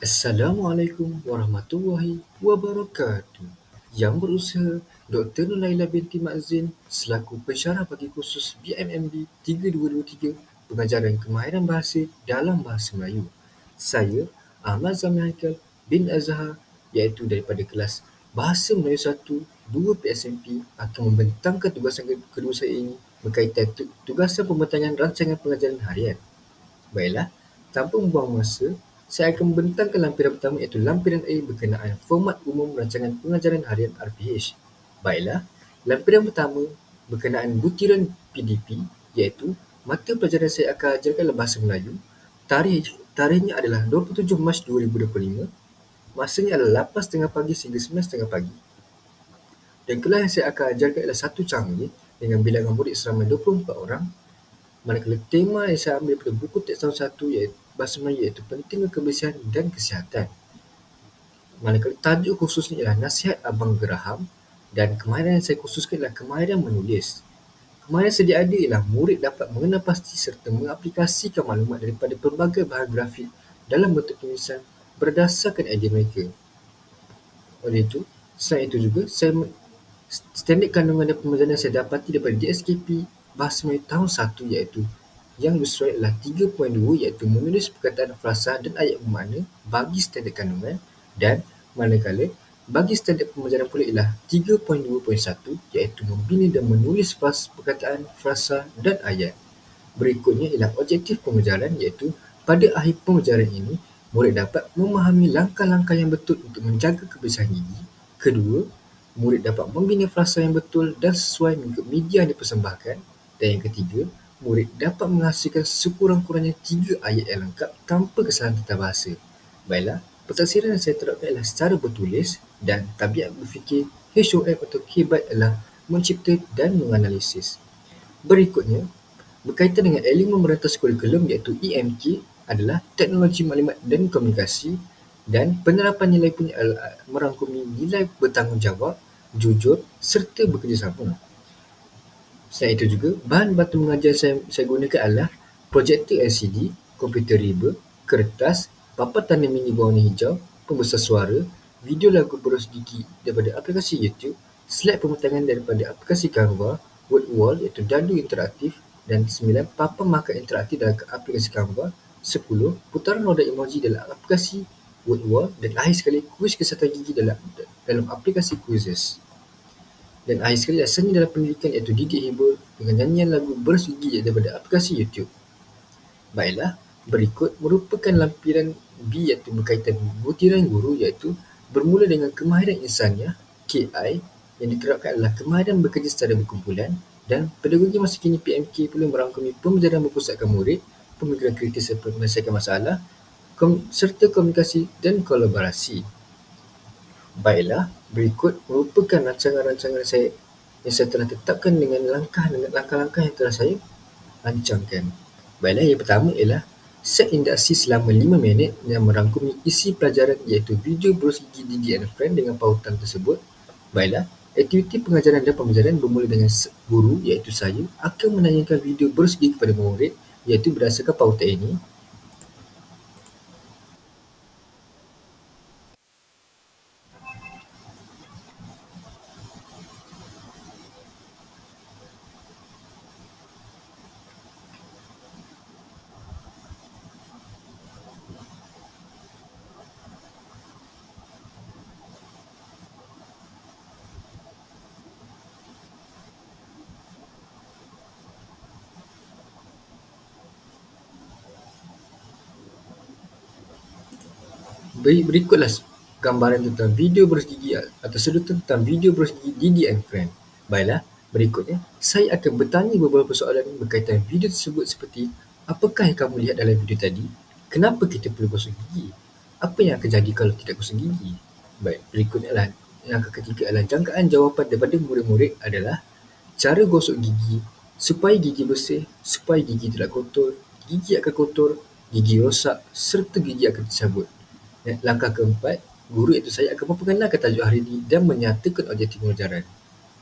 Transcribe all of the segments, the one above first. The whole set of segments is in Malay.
Assalamualaikum warahmatullahi wabarakatuh. Yang berusaha Dr. Nuraila binti Mazzin selaku pensyarah bagi kursus BMMD 3223 Pengajaran Kemahiran Bahasa dalam Bahasa Melayu. Saya Ahmad Zami Haikal bin Azhar iaitu daripada kelas Bahasa Melayu 1 2 PSMP akan membentangkan tugasan kedua saya ini berkaitan tugasan pembentangan rancangan pengajaran harian. Baiklah, tanpa membuang masa, saya akan membentangkan lampiran pertama iaitu lampiran A berkenaan format umum rancangan pengajaran harian RPH. Baiklah, lampiran pertama berkenaan butiran PDP iaitu mata pelajaran saya akan ajarkan adalah Bahasa Melayu. Tarikhnya adalah 27 Mac 2025. Masanya adalah 8.30 pagi sehingga 9.30 pagi. Dan kelas yang saya akan ajarkan adalah satu canggih dengan bilangan murid seramai 24 orang. Manakala tema yang saya ambil daripada buku teks tahun 1 iaitu Bahasa Melayu iaitu pentingnya kebersihan dan kesihatan. Manakala tajuk khususnya ialah Nasihat Abang Geraham dan kemahiran yang saya khususkan ialah kemahiran menulis. Kemahiran sedia ada ialah murid dapat mengenal pasti serta mengaplikasikan maklumat daripada pelbagai bahan grafik dalam bentuk tulisan berdasarkan idea mereka. Oleh itu, selain itu juga, standard kandungan dan pembelajaran saya dapati daripada DSKP Bahasa Melayu tahun 1 iaitu yang sesuai adalah 3.2 iaitu menulis perkataan frasa dan ayat bermakna bagi standard kandungan, dan manakala bagi standard pembelajaran pula ialah 3.2.1 iaitu membina dan menulis perkataan frasa dan ayat. Berikutnya ialah objektif pembelajaran iaitu pada akhir pembelajaran ini murid dapat memahami langkah-langkah yang betul untuk menjaga kebersihan gigi. Kedua, murid dapat membina frasa yang betul dan sesuai mengikut media yang dipersembahkan. Dan yang ketiga, murid dapat menghasilkan sekurang-kurangnya 3 ayat yang lengkap tanpa kesalahan tata bahasa. Baiklah, pentafsiran yang saya terapkan adalah secara bertulis dan tabiat berfikir HOF atau K-Byte adalah mencipta dan menganalisis. Berikutnya, berkaitan dengan elemen merentas kurikulum iaitu EMK adalah teknologi maklumat dan komunikasi, dan penerapan nilai pun merangkumi nilai bertanggungjawab, jujur serta bekerjasama. Selain itu juga, bahan bantu mengajar saya gunakan adalah projektor LCD, komputer riba, kertas, papan tanda mini berwarna hijau, pembesar suara, video lagu berus gigi daripada aplikasi YouTube, slide pembentangan daripada aplikasi Canva, word wall iaitu dadu interaktif, dan 9 papan markah interaktif dalam aplikasi Canva, 10 putaran roda emoji dalam aplikasi word wall, dan akhir sekali kuis kesihatan gigi dalam aplikasi Quizzes. Dan akhir sekali seni dalam pendidikan iaitu Didik Hibur dengan nyanyian lagu berus gigi daripada aplikasi YouTube. Baiklah, berikut merupakan lampiran B iaitu berkaitan butiran guru iaitu bermula dengan kemahiran insaniah KI yang diterapkan adalah kemahiran bekerja secara berkumpulan, dan pedagogi masa kini PMK pula merangkumi pembelajaran berpusatkan murid, pemikiran kritis serta menyelesaikan masalah, serta komunikasi dan kolaborasi. Baiklah, berikut merupakan rancangan-rancangan saya yang saya telah tetapkan dengan langkah-langkah yang telah saya rancangkan. Baiklah, yang pertama ialah set induksi selama 5 minit yang merangkumi isi pelajaran iaitu video berus gigi Didi and Friend dengan pautan tersebut. Baiklah, aktiviti pengajaran dan pembelajaran bermula dengan guru iaitu saya akan menanyakan video berus gigi kepada murid iaitu berdasarkan pautan ini. Berikutlah gambaran tentang video berus gigi atau sedutan tentang video berus gigi Didi and Friend. Baiklah, berikutnya saya akan bertanya beberapa soalan berkaitan video tersebut seperti apakah yang kamu lihat dalam video tadi? Kenapa kita perlu gosok gigi? Apa yang akan jadi kalau tidak gosok gigi? Baik, berikutnya adalah yang ketiga adalah jangkaan jawapan daripada murid-murid adalah cara gosok gigi supaya gigi bersih, supaya gigi tidak kotor, gigi akan kotor, gigi rosak serta gigi akan tercabut. Langkah keempat, guru iaitu saya akan memperkenalkan tajuk hari ini dan menyatakan objektif pembelajaran.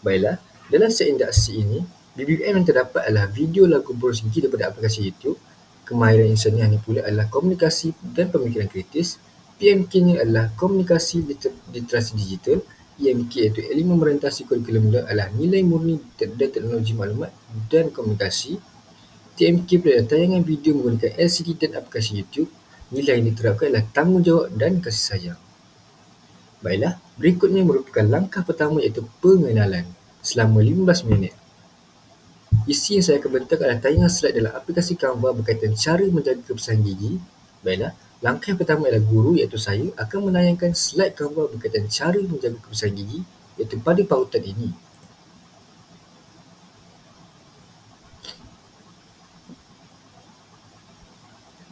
Baiklah, dalam set induksi ini, BBM yang terdapat adalah video lagu berus gigi daripada aplikasi YouTube, kemahiran insaniah ini pula adalah komunikasi dan pemikiran kritis, PMK-nya adalah komunikasi literasi digital. EMK iaitu elemen merentasi kurikulum adalah nilai murni dan teknologi maklumat dan komunikasi. TMK pula adalah tayangan video menggunakan LCD dan aplikasi YouTube. Nilai yang diterapkan adalah tanggungjawab dan kasih sayang. Baiklah, berikutnya merupakan langkah pertama iaitu pengenalan selama 15 minit. Isi yang saya akan bentang adalah tayangan slide dalam aplikasi Canva berkaitan cara menjaga kebersihan gigi. Baiklah, langkah yang pertama adalah guru iaitu saya akan menayangkan slide Canva berkaitan cara menjaga kebersihan gigi iaitu pada pautan ini.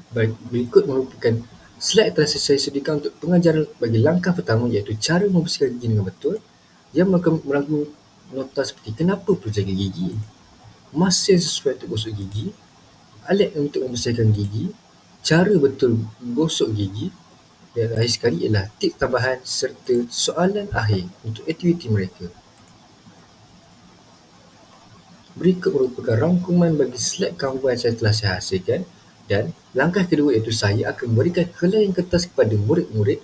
Baik, berikut merupakan slide telah saya sediakan untuk pengajaran bagi langkah pertama iaitu cara membersihkan gigi dengan betul yang merangkumi nota seperti kenapa perlu jaga gigi, masa yang sesuai untuk gosok gigi, alat untuk membersihkan gigi, cara betul gosok gigi dan akhir sekali ialah tips tambahan serta soalan akhir untuk aktiviti mereka. Berikut merupakan rangkuman bagi slide Canva yang telah saya hasilkan dan langkah kedua iaitu saya akan memberikan helaian kertas kepada murid-murid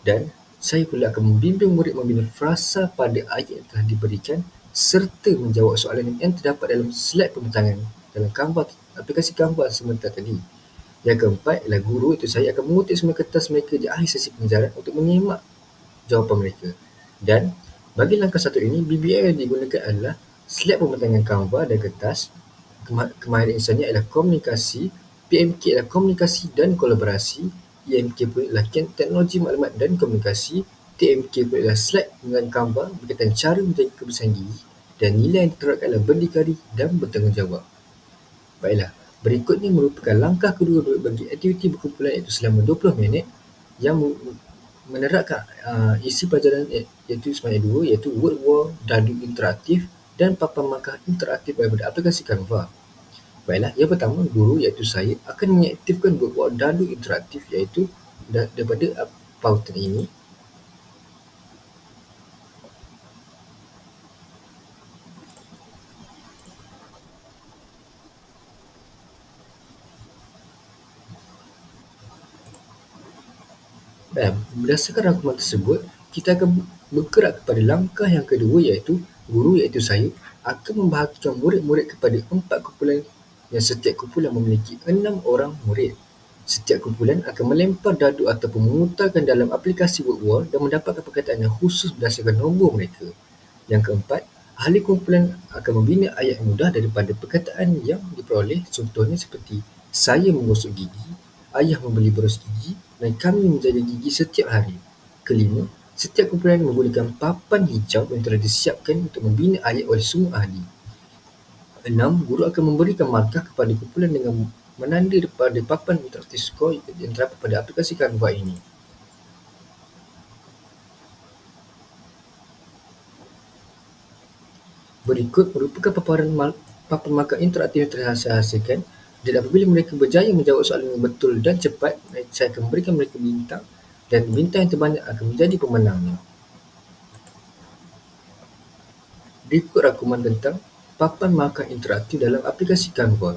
dan saya pula akan membimbing murid membina frasa pada ayat yang telah diberikan serta menjawab soalan yang terdapat dalam slide pembentangan dalam Canva, aplikasi Canva sebentar tadi. Yang keempat ialah guru itu saya akan mengutip semua kertas mereka di akhir sesi pengajaran untuk menyimak jawapan mereka. Dan bagi langkah satu ini, BBM yang digunakan adalah slide pembentangan Canva dan kertas. Kemahiran insannya adalah komunikasi, PMK adalah komunikasi dan kolaborasi, EMK pun adalah teknologi maklumat dan komunikasi, TMK pun adalah slide dengan Canva berkaitan cara menjaga kebersihan gigi dan nilai yang diterapkan adalah berdikari dan bertanggungjawab. Baiklah, berikutnya merupakan langkah kedua bagi aktiviti berkumpulan iaitu selama 20 minit yang menerapkan isi pelajaran iaitu sebanyak dua iaitu word wall, dadu interaktif dan papan markah interaktif daripada aplikasi Canva. Baiklah, yang pertama guru iaitu saya akan mengaktifkan word wall dadu interaktif iaitu daripada pautan ini. Berdasarkan rangkuman tersebut, kita akan bergerak kepada langkah yang kedua iaitu guru iaitu saya akan membahagikan murid-murid kepada 4 kumpulan yang setiap kumpulan memiliki 6 orang murid. Setiap kumpulan akan melempar dadu ataupun memutarkan dalam aplikasi word wall dan mendapatkan perkataan yang khusus berdasarkan nombor mereka. Yang keempat, ahli kumpulan akan membina ayat mudah daripada perkataan yang diperoleh, contohnya seperti saya menggosok gigi, ayah membeli berus gigi dan kami menjaga gigi setiap hari. Kelima, setiap kumpulan menggunakan papan hijau yang telah disiapkan untuk membina ayat oleh semua ahli. 6. Guru akan memberikan markah kepada kumpulan dengan menanda pada papan interaktif skor yang terdapat pada aplikasi Canva ini. Berikut merupakan paparan papan markah interaktif yang telah saya hasilkan dan apabila mereka berjaya menjawab soalan yang betul dan cepat, saya akan memberikan mereka bintang dan bintang yang terbanyak akan menjadi pemenangnya. Berikut rangkuman tentang papan markah interaktif dalam aplikasi Canva.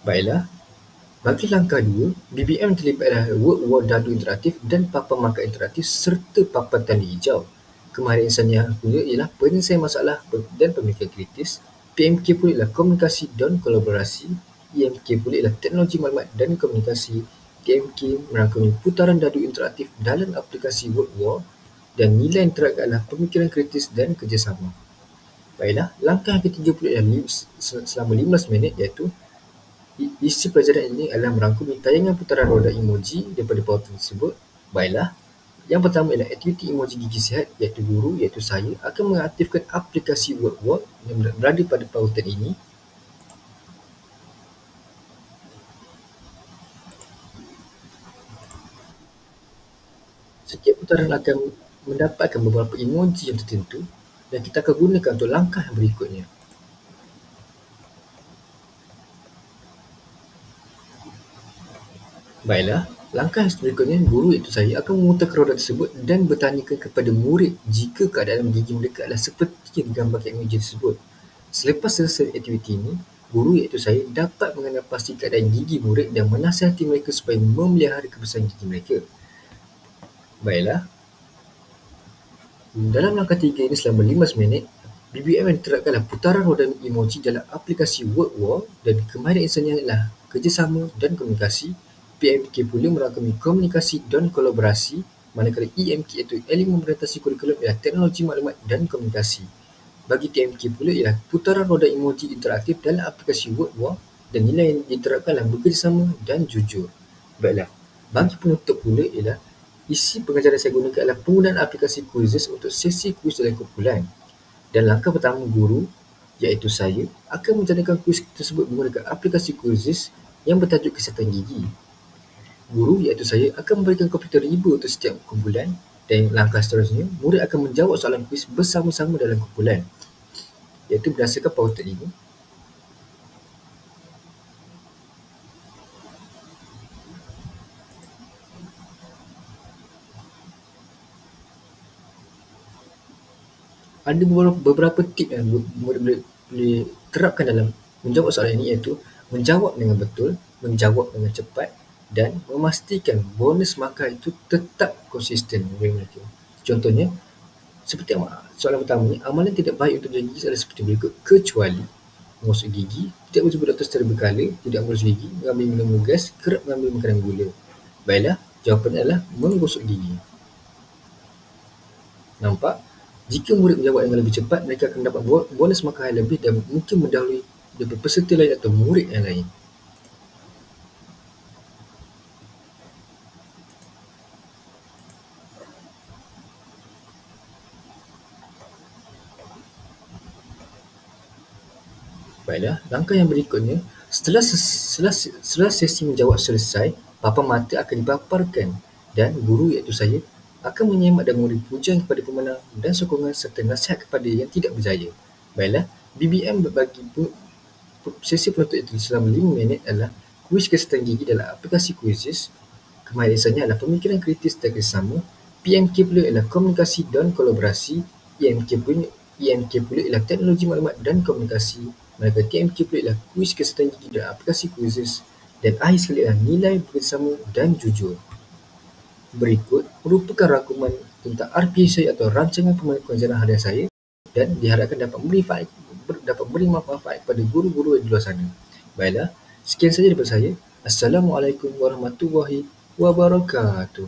Baiklah, bagi langkah 2, BBM terlibat adalah word wall dadu interaktif dan papan markah interaktif serta papan tanda hijau. Kemahiran insannya punya ialah penyelesaian masalah dan pemikiran kritis. PMK pula ialah komunikasi dan kolaborasi. EMK pula ialah teknologi maklumat dan komunikasi. TMK merangkumi putaran dadu interaktif dalam aplikasi word wall dan nilai yang terapkan adalah pemikiran kritis dan kerjasama. Baiklah, langkah yang ketiga pula ialah selama 15 minit iaitu isi pelajaran ini adalah merangkumi tayangan putaran roda emoji daripada pautan tersebut. Baiklah, yang pertama ialah aktiviti emoji gigi sihat iaitu guru iaitu saya akan mengaktifkan aplikasi word wall yang berada pada pautan ini. Setiap putaran akan mendapatkan beberapa emoji yang tertentu dan kita akan gunakan untuk langkah yang berikutnya. Baiklah, langkah yang berikutnya guru iaitu saya akan memutarkan roda tersebut dan bertanyakan kepada murid jika keadaan gigi mereka adalah seperti yang digambarkan emoji tersebut. Selepas selesai aktiviti ini, guru iaitu saya dapat mengenal pasti keadaan gigi murid dan menasihati mereka supaya memelihara kebersihan gigi mereka. Baiklah, dalam langkah 3 ini selama 15 minit, BBM yang diterapkanlah putaran roda emoji dalam aplikasi WordWall dan kemahiran insannya ialah kerjasama dan komunikasi. PMK pula merangkumi komunikasi dan kolaborasi, manakala EMK iaitu elemen membatasi kurikulum ialah teknologi maklumat dan komunikasi. Bagi TMK pula ialah putaran roda emoji interaktif dalam aplikasi WordWall dan nilai yang diterapkanlah bekerjasama dan jujur. Baiklah, bagi penutup pula ialah isi pengajaran saya gunakan adalah penggunaan aplikasi Quizzes untuk sesi kuis dalam kumpulan. Dan langkah pertama guru, iaitu saya, akan menjadikan kuis tersebut menggunakan aplikasi Quizzes yang bertajuk kesihatan gigi. Guru, iaitu saya, akan memberikan komputer riba untuk setiap kumpulan dan langkah seterusnya, murid akan menjawab soalan kuis bersama-sama dalam kumpulan, iaitu berdasarkan pautan ini. Ada beberapa tip yang murid boleh terapkan dalam menjawab soalan ini, iaitu menjawab dengan betul, menjawab dengan cepat dan memastikan bonus markah itu tetap konsisten bagi mereka. Contohnya, seperti soalan pertama ni, amalan tidak baik untuk jaga gigi adalah seperti berikut, kecuali mengosok gigi, tidak berjumpa doktor secara berkala, tidak mengurus gigi, mengambil minum gas, kerap mengambil makanan gula. Baiklah, jawapannya adalah menggosok gigi. Nampak? Jika murid menjawab dengan lebih cepat, mereka akan dapat bonus markah yang lebih dan mungkin mendahului daripada peserta lain atau murid yang lain. Baiklah, langkah yang berikutnya, setelah sesi menjawab selesai, papan mata akan dipaparkan dan guru, iaitu saya, akan menyemak dan memberi pujian kepada pemenang dan sokongan serta nasihat kepada yang tidak berjaya. Baiklah, BBM bagi sesi penutup itu selama 5 minit adalah kuis kesihatan gigi dalam aplikasi Quizzes. Kemahiran insannya adalah pemikiran kritis dan kerjasama. PMK pula ialah komunikasi dan kolaborasi. EMK pula ialah teknologi maklumat dan komunikasi. Manakala TMK pula ialah kuis kesihatan gigi dalam aplikasi Quizzes. Dan akhir sekali adalah nilai bekerjasama dan jujur. Berikut merupakan rangkuman tentang RPH saya atau rancangan pengajaran harian saya dan diharapkan dapat memberi manfaat kepada guru-guru di luar sana. Baiklah, sekian saja daripada saya. Assalamualaikum warahmatullahi wabarakatuh.